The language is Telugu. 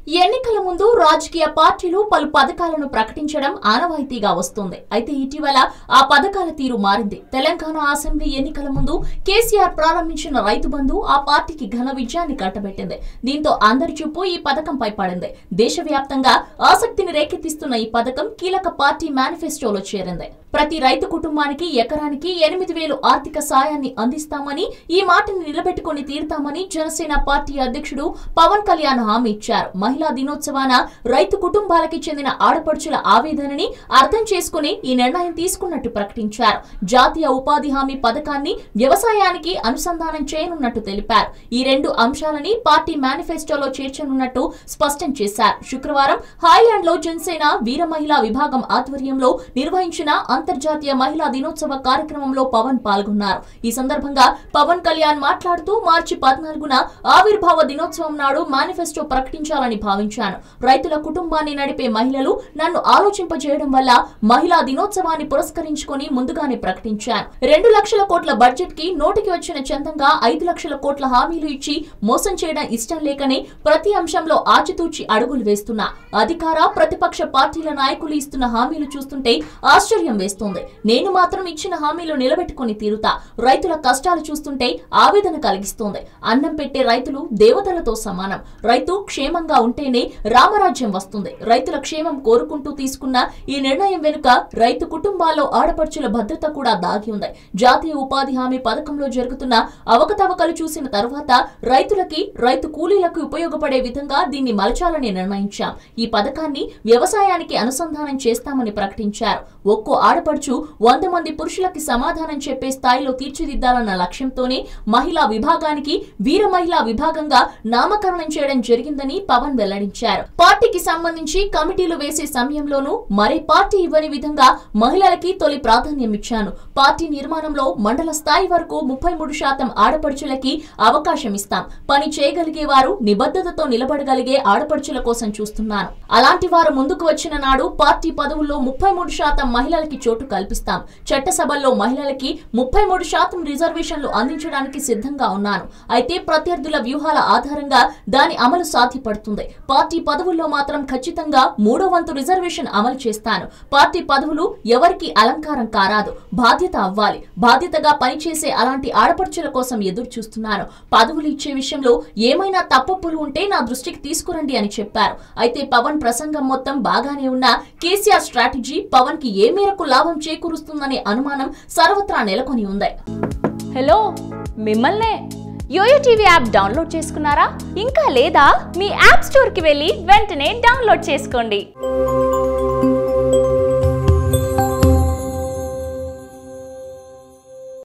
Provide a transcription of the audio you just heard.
ఎన్నికల ముందు రాజకీయ పార్టీలు పలు పథకాలను ప్రకటించడం ఆనవాయితీగా వస్తుంది. అయితే ఇటీవల ఆ పథకాల తీరు మారింది. తెలంగాణ అసెంబ్లీ ఎన్నికల ముందు కేసీఆర్ ప్రారంభించిన రైతు బంధు ఆ పార్టీకి ఘన విజయాన్ని కట్టబెట్టింది. దీంతో అందరి చూపు ఈ పథకంపై పడింది. దేశవ్యాప్తంగా ఆసక్తిని రేకెత్తిస్తున్న ఈ పథకం కీలక పార్టీ మేనిఫెస్టోలో చేరింది. ప్రతి రైతు కుటుంబానికి ఎకరానికి 8,000 ఆర్థిక సాయాన్ని అందిస్తామని, ఈ మాటని నిలబెట్టుకుని తీరుతామని జనసేన పార్టీ అధ్యక్షుడు పవన్ కళ్యాణ్ హామీ ఇచ్చారు. మహిళా దినోత్సవాన రైతు కుటుంబాలకి చెందిన ఆడపడుచుల ఆవేదనని అర్థం చేసుకుని ఈ నిర్ణయం తీసుకున్నట్టు ప్రకటించారు. జాతీయ ఉపాధి హామీ పథకాన్ని వ్యవసాయానికి అనుసంధానం చేయనున్నట్టు తెలిపారు. ఈ రెండు అంశాలని పార్టీ మేనిఫెస్టోలో చేర్చనున్నట్టు స్పష్టం చేశారు. శుక్రవారం హాయ్లాండ్ లో జనసేన వీర మహిళా విభాగం ఆధ్వర్యంలో నిర్వహించిన అంతర్జాతీయ మహిళా దినోత్సవ కార్యక్రమంలో పవన్ పాల్గొన్నారు. ఈ సందర్భంగా పవన్ కళ్యాణ్ మాట్లాడుతూ మార్చి 14న ఆవిర్భావ దినోత్సవం నాడు మేనిఫెస్టో ప్రకటించాలని భావించాను. రైతుల కుటుంబాన్ని నడిపే మహిళలు నన్ను ఆలోచింపజేయడం వల్ల మహిళా దినోత్సవాన్ని పురస్కరించుకొని ముందుగానే ప్రకటించాను. 2 లక్షల కోట్ల బడ్జెట్ కి నోటికి వచ్చిన చందంగా 5 లక్షల కోట్ల హామీలు ఇచ్చి మోసం చేయడం ఇష్టం లేకనే ప్రతి అంశంలో ఆచితూచి అడుగులు వేస్తున్నా. అధికార ప్రతిపక్ష పార్టీల నాయకులు ఇస్తున్న హామీలు చూస్తుంటే ఆశ్చర్యం వేస్తుంది. నేను మాత్రం ఇచ్చిన హామీలు నిలబెట్టుకుని తీరుతా. రైతుల కష్టాలు చూస్తుంటే ఆవేదన కలిగిస్తోంది. అన్నం పెట్టే రైతులు దేవతలతో సమానం. రైతు క్షేమంగా ఉంటేనే రామరాజ్యం వస్తుంది. రైతుల క్షేమం కోరుకుంటూ తీసుకున్న ఈ నిర్ణయం వెనుక రైతు కుటుంబాల్లో ఆడపడుచుల భద్రత కూడా దాగి ఉంది. జాతీయ ఉపాధి హామీ పథకంలో జరుగుతున్న అవకతవకలు చూసిన తర్వాత రైతులకి, రైతు కూలీలకు ఉపయోగపడే విధంగా దీన్ని మలచాలని నిర్ణయించాం. ఈ పథకాన్ని వ్యవసాయానికి అనుసంధానం చేస్తామని ప్రకటించారు. ఒక్కో ఆడపడుచు 100 మంది పురుషులకి సమాధానం చెప్పే స్థాయిలో తీర్చిదిద్దాలన్న లక్ష్యంతోనే మహిళా విభాగానికి వీర మహిళా విభాగంగా నామకరణం చేయడం జరిగిందని పవన్ వెల్లడించారు. పార్టీకి సంబంధించి కమిటీలు వేసే సమయంలోనూ మరే పార్టీ ఇవ్వని విధంగా మహిళలకి తొలి ప్రాధాన్యం ఇచ్చాను. పార్టీ నిర్మాణంలో మండల స్థాయి వరకు 33% ఆడపడుచులకి అవకాశం ఇస్తాం. పని చేయగలిగే వారు, నిబద్ధతతో నిలబడగలిగే ఆడపడుచుల కోసం చూస్తున్నాను. అలాంటి వారు ముందుకు వచ్చిన నాడు పార్టీ పదవుల్లో 33% మహిళలకి చోటు కల్పిస్తాం. చట్టసభల్లో మహిళలకి 33% రిజర్వేషన్లు అందించడానికి సిద్ధంగా ఉన్నాను. అయితే ప్రత్యర్థుల వ్యూహాల ఆధారంగా దాని అమలు సాధ్యపడుతుంది. పార్టీ పదవుల్లో మాత్రం ఖచ్చితంగా 3వ వంతు రిజర్వేషన్ అమలు చేస్తాను. పార్టీ పదవులు ఎవరికి అలంకారం కారాదు, బాధ్యత అవ్వాలి. బాధ్యతగా పనిచేసే అలాంటి ఆడపడుచుల కోసం ఎదురు చూస్తున్నాను. పదవులు ఇచ్చే విషయంలో ఏమైనా తప్పులు ఉంటే నా దృష్టికి తీసుకురండి అని చెప్పారు. అయితే పవన్ ప్రసంగం మొత్తం బాగానే ఉన్నా కేసీఆర్ స్ట్రాటజీ పవన్ కి ఏ మేరకు లాభం చేకూరుస్తుందనే అనుమానం సర్వత్రా నెలకొని ఉంది. హలో, మిమ్మల్నే యోయో టీవీ యాప్ డౌన్లోడ్ చేసుకున్నారా? ఇంకా లేదా? మీ యాప్ స్టోర్ కి వెళ్ళి వెంటనే డౌన్లోడ్ చేసుకోండి.